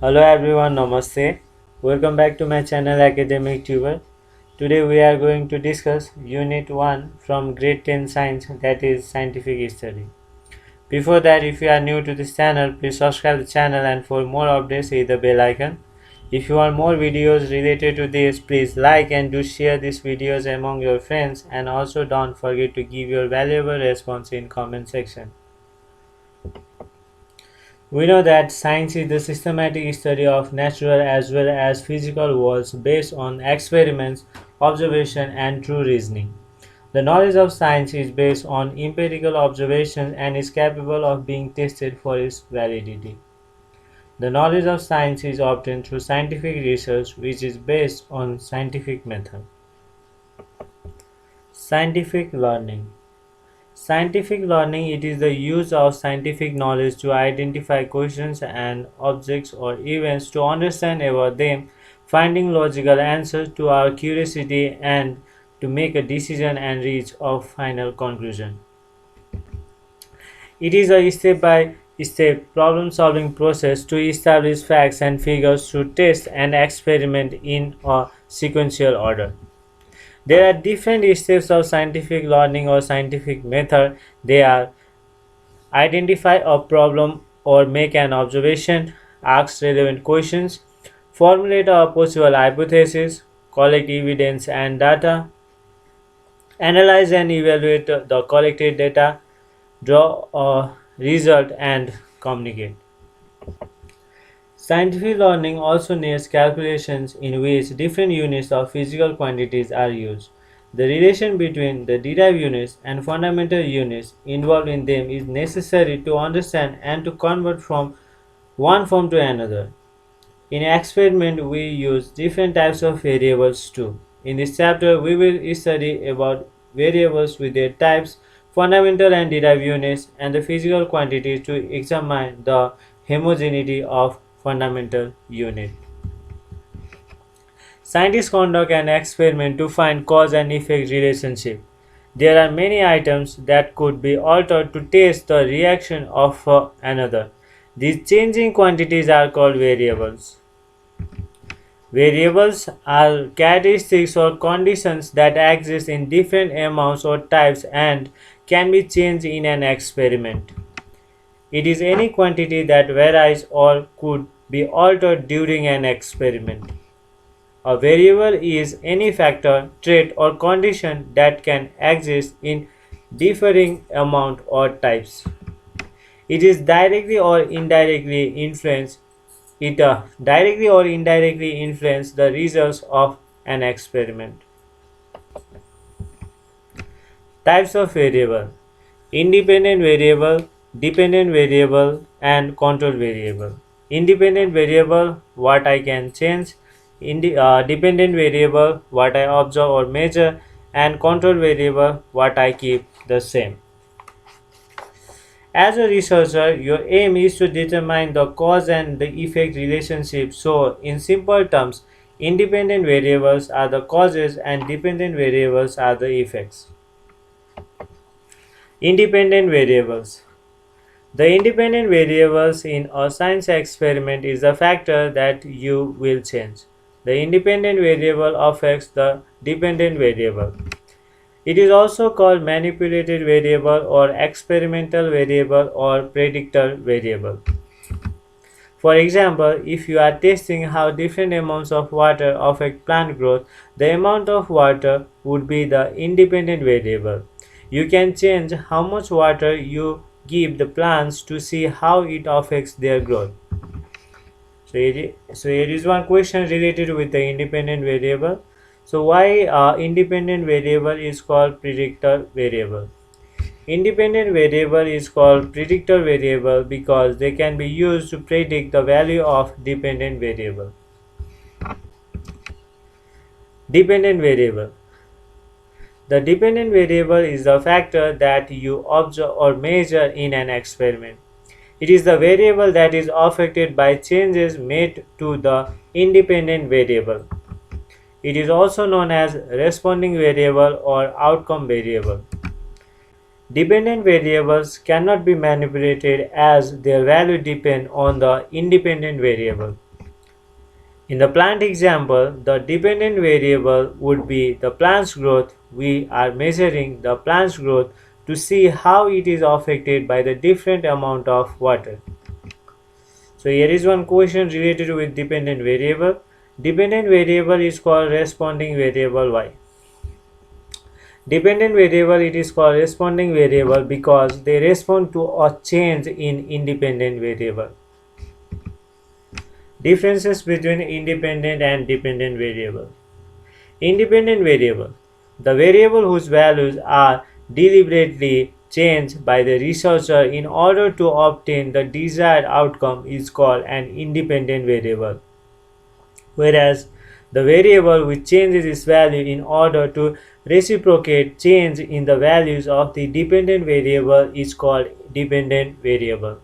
Hello everyone, Namaste. Welcome back to my channel AcademicTuber. Today we are going to discuss Unit 1 from Grade 10 Science, that is Scientific Study. Before that, if you are new to this channel, please subscribe the channel and for more updates hit the bell icon. If you want more videos related to this, please like and do share these videos among your friends, and also don't forget to give your valuable response in comment section. We know that science is the systematic study of natural as well as physical worlds based on experiments, observation, and true reasoning. The knowledge of science is based on empirical observation and is capable of being tested for its validity. The knowledge of science is obtained through scientific research, which is based on scientific method. Scientific learning. Scientific learning it is the use of scientific knowledge to identify questions and objects or events to understand about them, finding logical answers to our curiosity and to make a decision and reach a final conclusion. It is a step-by-step problem-solving process to establish facts and figures through tests and experiment in a sequential order. There are different steps of scientific learning or scientific method. They are identify a problem or make an observation, ask relevant questions, formulate a possible hypothesis, collect evidence and data, analyze and evaluate the collected data, draw a result and communicate. Scientific learning also needs calculations in which different units of physical quantities are used. The relation between the derived units and fundamental units involved in them is necessary to understand and to convert from one form to another. In experiment, we use different types of variables too. In this chapter, we will study about variables with their types, fundamental and derived units, and the physical quantities to examine the homogeneity of fundamental unit. Scientists conduct an experiment to find cause and effect relationship. There are many items that could be altered to test the reaction of another. These changing quantities are called variables. Variables are characteristics or conditions that exist in different amounts or types and can be changed in an experiment. It is any quantity that varies or could be altered during an experiment. A variable is any factor, trait, or condition that can exist in differing amount or types. It is directly or indirectly influence the results of an experiment. Types of variable: independent variable, dependent variable, and control variable. Independent variable, what I can change. Dependent variable, what I observe or measure, and control variable, what I keep the same. As a researcher, your aim is to determine the cause and the effect relationship. So, in simple terms, independent variables are the causes and dependent variables are the effects. Independent variables. The independent variables in a science experiment is a factor that you will change. The independent variable affects the dependent variable. It is also called manipulated variable or experimental variable or predictor variable. For example, if you are testing how different amounts of water affect plant growth, the amount of water would be the independent variable. You can change how much water you give the plants to see how it affects their growth. So here is one question related with the independent variable. So why independent variable is called predictor variable? Independent variable is called predictor variable because they can be used to predict the value of dependent variable. Dependent variable. The dependent variable is the factor that you observe or measure in an experiment. It is the variable that is affected by changes made to the independent variable. It is also known as responding variable or outcome variable. Dependent variables cannot be manipulated as their value depend on the independent variable. In the plant example, the dependent variable would be the plant's growth. We are measuring the plant's growth to see how it is affected by the different amount of water. So here is one question related with dependent variable. Dependent variable is called responding variable. Why? Dependent variable, it is called responding variable because they respond to a change in independent variable. Differences between independent and dependent variable. Independent variable, the variable whose values are deliberately changed by the researcher in order to obtain the desired outcome, is called an independent variable. Whereas the variable which changes its value in order to reciprocate change in the values of the dependent variable is called dependent variable.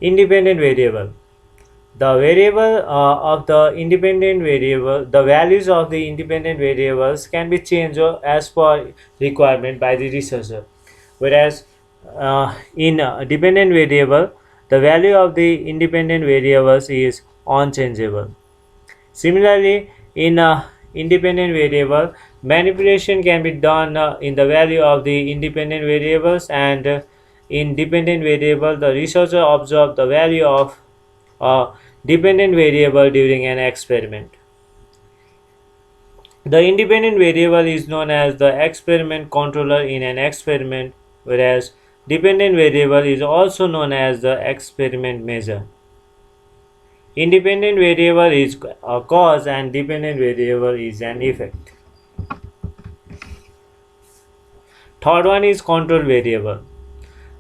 Independent variable. The variable of the independent variable, the values of the independent variables can be changed as per requirement by the researcher. Whereas in dependent variable, the value of the independent variables is unchangeable. Similarly, in independent variable, manipulation can be done in the value of the independent variables, and in dependent variable, the researcher observed the value of a dependent variable during an experiment. The independent variable is known as the experiment controller in an experiment, whereas dependent variable is also known as the experiment measure. Independent variable is a cause and dependent variable is an effect. Third one is control variable.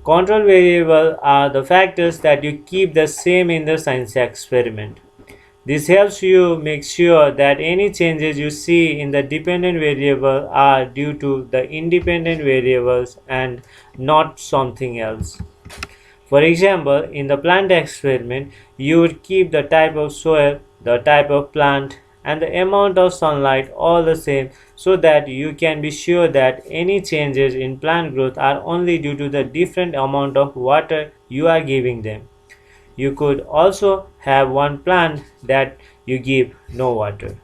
Control variable are the factors that you keep the same in the science experiment. This helps you make sure that any changes you see in the dependent variable are due to the independent variables and not something else. For example, in the plant experiment, you would keep the type of soil, the type of plant, and the amount of sunlight all the same so that you can be sure that any changes in plant growth are only due to the different amount of water you are giving them. You could also have one plant that you give no water.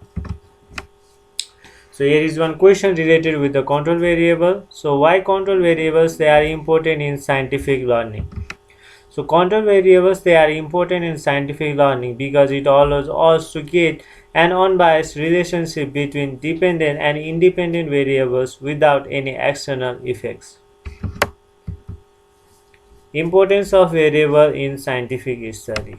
So here is one question related with the control variable. So why control variables, they are important in scientific learning? So control variables, they are important in scientific learning because it allows us to get an unbiased relationship between dependent and independent variables without any external effects. Importance of variable in scientific study.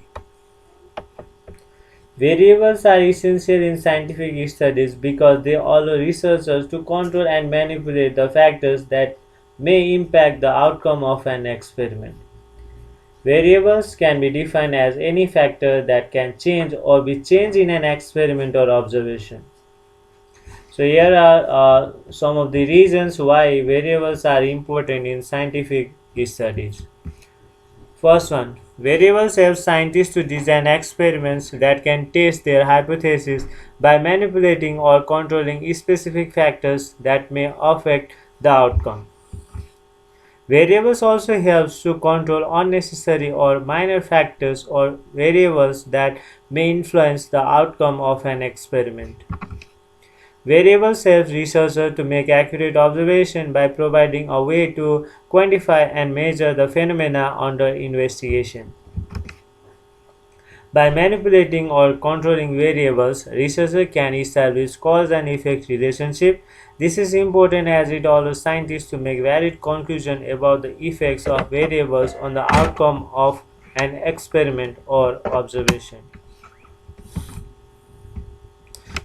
Variables are essential in scientific studies because they allow researchers to control and manipulate the factors that may impact the outcome of an experiment. Variables can be defined as any factor that can change or be changed in an experiment or observation. So here are some of the reasons why variables are important in scientific studies. First one, variables help scientists to design experiments that can test their hypotheses by manipulating or controlling specific factors that may affect the outcome. Variables also helps to control unnecessary or minor factors or variables that may influence the outcome of an experiment. Variables help researchers to make accurate observation by providing a way to quantify and measure the phenomena under investigation. By manipulating or controlling variables, researchers can establish cause and effect relationship. This is important as it allows scientists to make valid conclusions about the effects of variables on the outcome of an experiment or observation.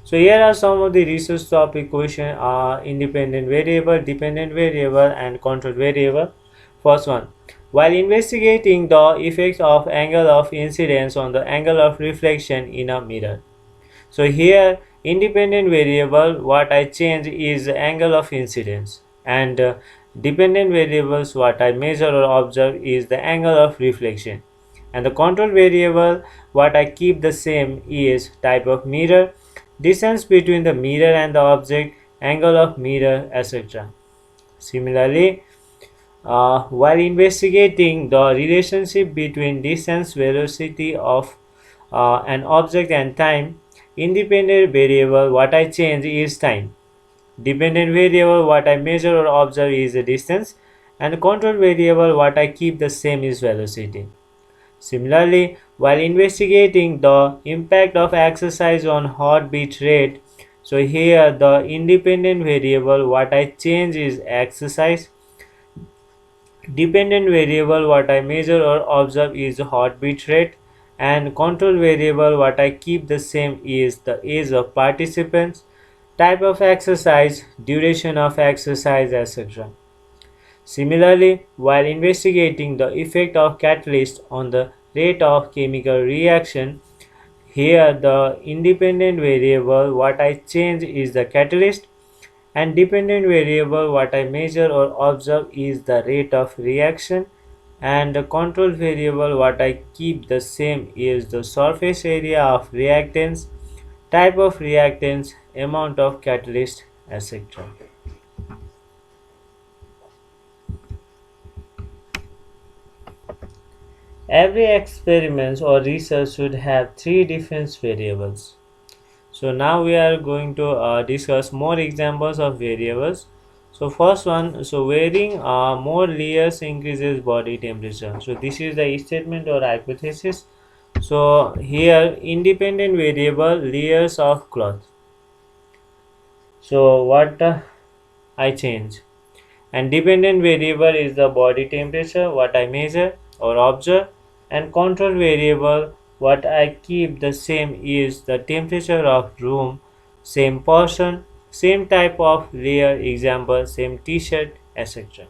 So here are some of the research topic question: independent variable, dependent variable, and control variable. First one, while investigating the effects of angle of incidence on the angle of reflection in a mirror. So here independent variable, what I change is angle of incidence, and dependent variables, what I measure or observe is the angle of reflection, and the control variable, what I keep the same is type of mirror, distance between the mirror and the object, angle of mirror, etc. Similarly, While investigating the relationship between distance, velocity of an object and time, independent variable what I change is time. Dependent variable what I measure or observe is the distance, and control variable what I keep the same is velocity. Similarly, while investigating the impact of exercise on heartbeat rate, so here the independent variable what I change is exercise. Dependent variable what I measure or observe is heartbeat rate, and control variable what I keep the same is the age of participants, type of exercise, duration of exercise, etc. Similarly, while investigating the effect of catalyst on the rate of chemical reaction, here the independent variable what I change is the catalyst, and dependent variable what I measure or observe is the rate of reaction, and the control variable what I keep the same is the surface area of reactants, type of reactants, amount of catalyst, etc. Every experiment or research should have three different variables. So now we are going to discuss more examples of variables. So first one, so wearing more layers increases body temperature. So this is the statement or hypothesis. So here independent variable layers of cloth. So what I change, and dependent variable is the body temperature what I measure or observe, and control variable what I keep the same is the temperature of room, same person, same type of layer, example same t-shirt, etc.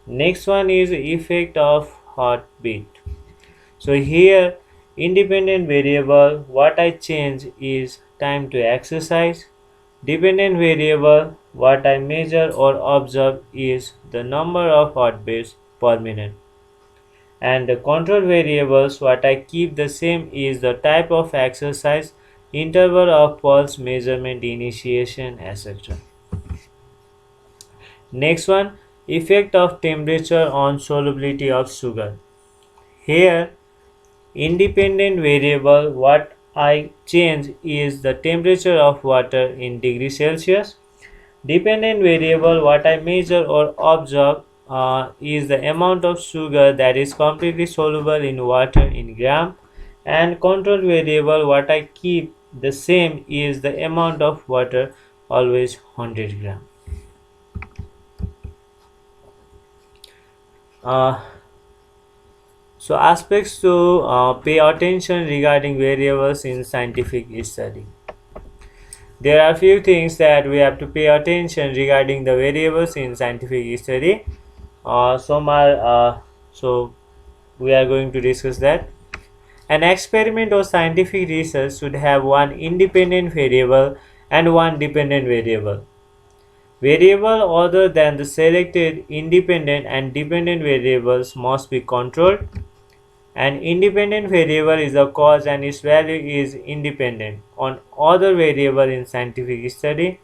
Next one is effect of heartbeat. So here independent variable what I change is time to exercise. Dependent variable what I measure or observe is the number of heartbeats per minute. And the control variables what I keep the same is the type of exercise, interval of pulse measurement, initiation, etc. Next one, effect of temperature on solubility of sugar. Here independent variable what I change is the temperature of water in degrees Celsius. Dependent variable what I measure or observe is the amount of sugar that is completely soluble in water in gram, and control variable what I keep the same is the amount of water, always 100 gram. Uh, so aspects to pay attention regarding variables in scientific study. There are few things that we have to pay attention regarding the variables in scientific study. Some are so we are going to discuss that. An experiment or scientific research should have one independent variable and one dependent variable. Variable other than the selected independent and dependent variables must be controlled. An independent variable is the cause and its value is independent on other variable in scientific study.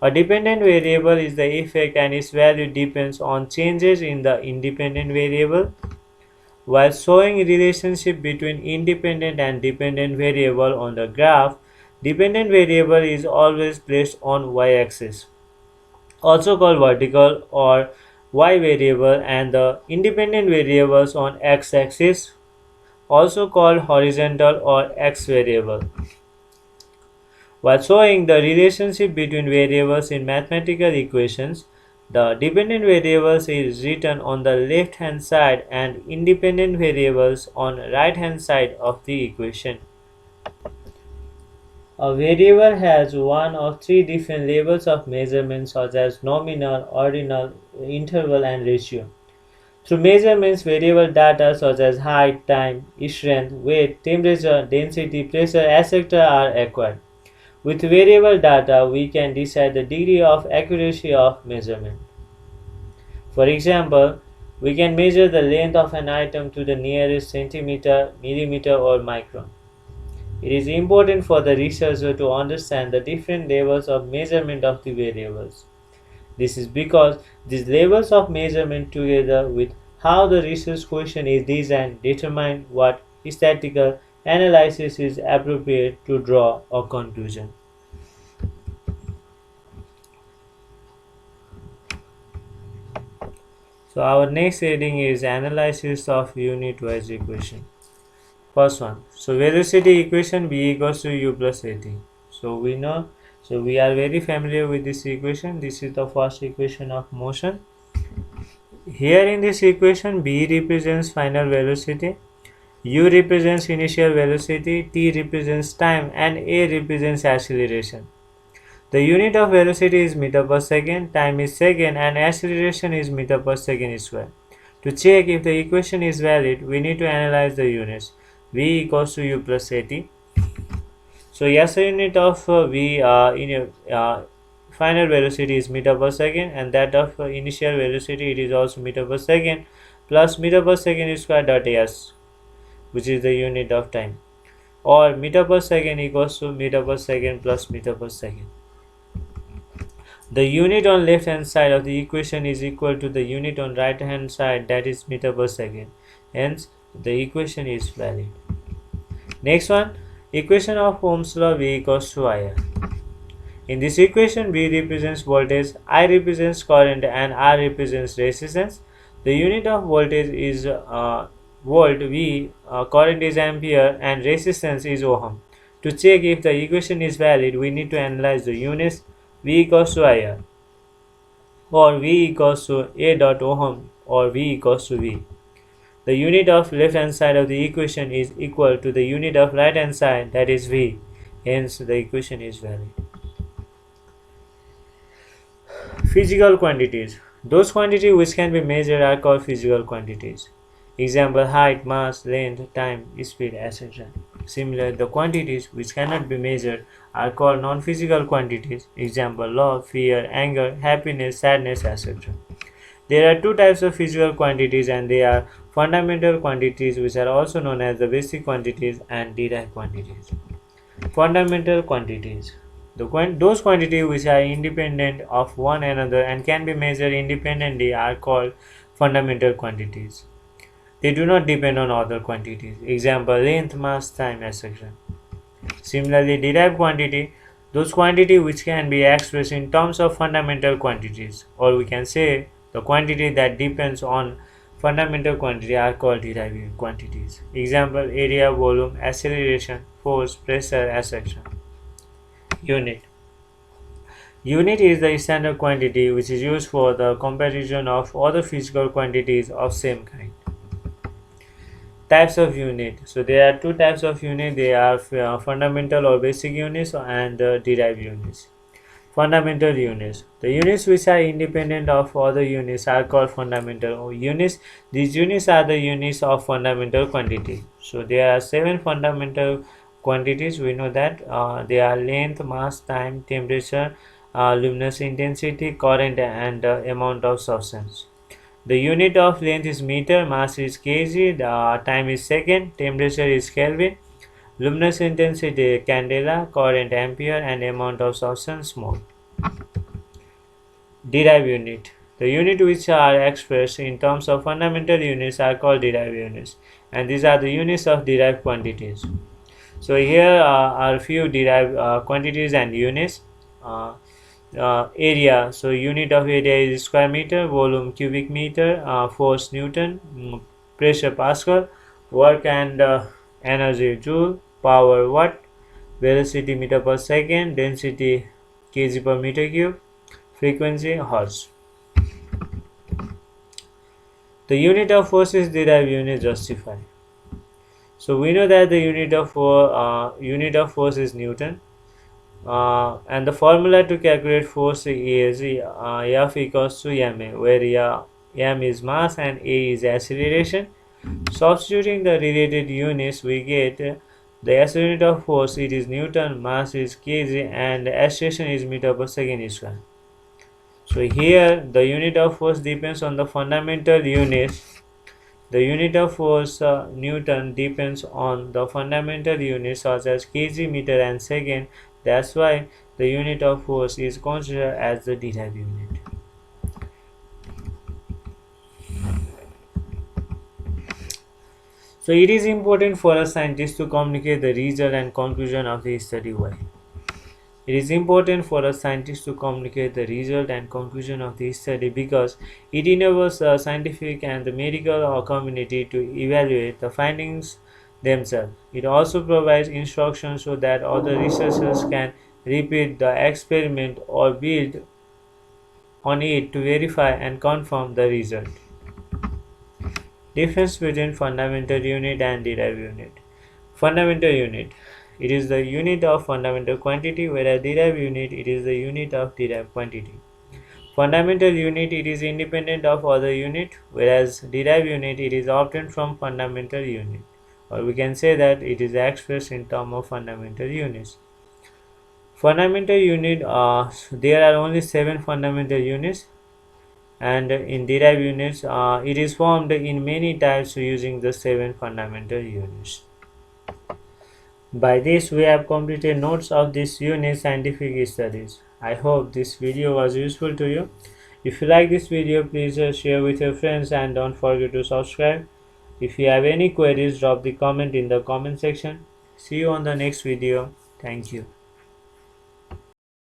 A dependent variable is the effect and its value depends on changes in the independent variable. While showing relationship between independent and dependent variable on the graph, dependent variable is always placed on y-axis, also called vertical or y variable, and the independent variables on x-axis, also called horizontal or x variable. While showing the relationship between variables in mathematical equations, the dependent variables is written on the left hand side and independent variables on right hand side of the equation. A variable has one of three different levels of measurement such as nominal, ordinal, interval, and ratio. Through measurements, variable data such as height, time, strength, weight, temperature, density, pressure, etc. are acquired. With variable data, we can decide the degree of accuracy of measurement. For example, we can measure the length of an item to the nearest centimeter, millimeter, or micron. It is important for the researcher to understand the different levels of measurement of the variables. This is because these levels of measurement together with how the research question is designed determine what statistical analysis is appropriate to draw a conclusion. So our next heading is analysis of unit-wise equation. First one. So velocity equation B equals to U plus AT. So we know, so we are very familiar with this equation. This is the first equation of motion. Here in this equation, B represents final velocity, U represents initial velocity, T represents time, and A represents acceleration. The unit of velocity is meter per second, time is second, and acceleration is meter per second square. To check if the equation is valid, we need to analyze the units. V equals to U plus AT. So SI unit of V in final velocity is meter per second, and that of initial velocity it is also meter per second plus meter per second square dot S, which is the unit of time, or meter per second equals to meter per second plus meter per second. The unit on left hand side of the equation is equal to the unit on right hand side, that is meter per second. Hence, the equation is valid. Next one, equation of Ohm's law V equals to IR. In this equation, V represents voltage, I represents current, and R represents resistance. The unit of voltage is volt, V, current is ampere, and resistance is ohm. To check if the equation is valid, we need to analyze the units. V equals to IR, or V equals to A dot ohm, or V equals to V. The unit of left hand side of the equation is equal to the unit of right hand side, that is V. Hence, the equation is valid. Physical quantities. Those quantities which can be measured are called physical quantities. Example: height, mass, length, time, speed, etc. Similarly, the quantities which cannot be measured are called non-physical quantities. Example: love, fear, anger, happiness, sadness, etc. There are two types of physical quantities, and they are fundamental quantities, which are also known as the basic quantities, and derived quantities. Fundamental quantities. Those quantities which are independent of one another and can be measured independently are called fundamental quantities. They do not depend on other quantities. Example: length, mass, time, etc. Similarly, derived quantity, those quantities which can be expressed in terms of fundamental quantities, or we can say the quantity that depends on fundamental quantity, are called derived quantities. Example: area, volume, acceleration, force, pressure, etc. Unit. Unit is the standard quantity which is used for the comparison of other physical quantities of same kind. Types of unit. So there are two types of unit. They are fundamental or basic units and derived units. Fundamental units. The units which are independent of other units are called fundamental units. These units are the units of fundamental quantity. So there are 7 fundamental quantities. We know that they are length, mass, time, temperature, luminous intensity, current, and amount of substance. The unit of length is meter, mass is kg, the time is second, temperature is Kelvin, luminous intensity candela, current ampere, and amount of substance mole. Derived unit. The unit which are expressed in terms of fundamental units are called derived units, and these are the units of derived quantities. So here are few derived quantities and units. Area, so unit of area is square meter, volume cubic meter, force Newton, pressure Pascal, work and energy joule, power watt, velocity meter per second, density kg per meter cube, frequency hertz. The unit of force is derived unit justified. So we know that the unit of force is Newton. And the formula to calculate force is F equals to ma, where m is mass and a is acceleration. Substituting the related units, we get the SI unit of force, it is Newton, mass is kg, and acceleration is meter per second square. So here the unit of force depends on the fundamental units. The unit of force Newton depends on the fundamental units such as kg, meter, and second. That's why the unit of force is considered as the derived unit. So it is important for a scientist to communicate the result and conclusion of the study well. It is important for a scientist to communicate the result and conclusion of the study because it enables the scientific and the medical community to evaluate the findings themselves. It also provides instructions so that other researchers can repeat the experiment or build on it to verify and confirm the result. Difference between fundamental unit and derived unit. Fundamental unit. It is the unit of fundamental quantity, whereas derived unit it is the unit of derived quantity. Fundamental unit it is independent of other unit, whereas derived unit it is obtained from fundamental unit. Or we can say that it is expressed in terms of fundamental units. Fundamental unit there are only 7 fundamental units, and in derived units it is formed in many types using the 7 fundamental units. By this we have completed notes of this unit scientific studies. I hope this video was useful to you. If you like this video, please share with your friends and don't forget to subscribe. If you have any queries, drop the comment in the comment section. See you on the next video. Thank you.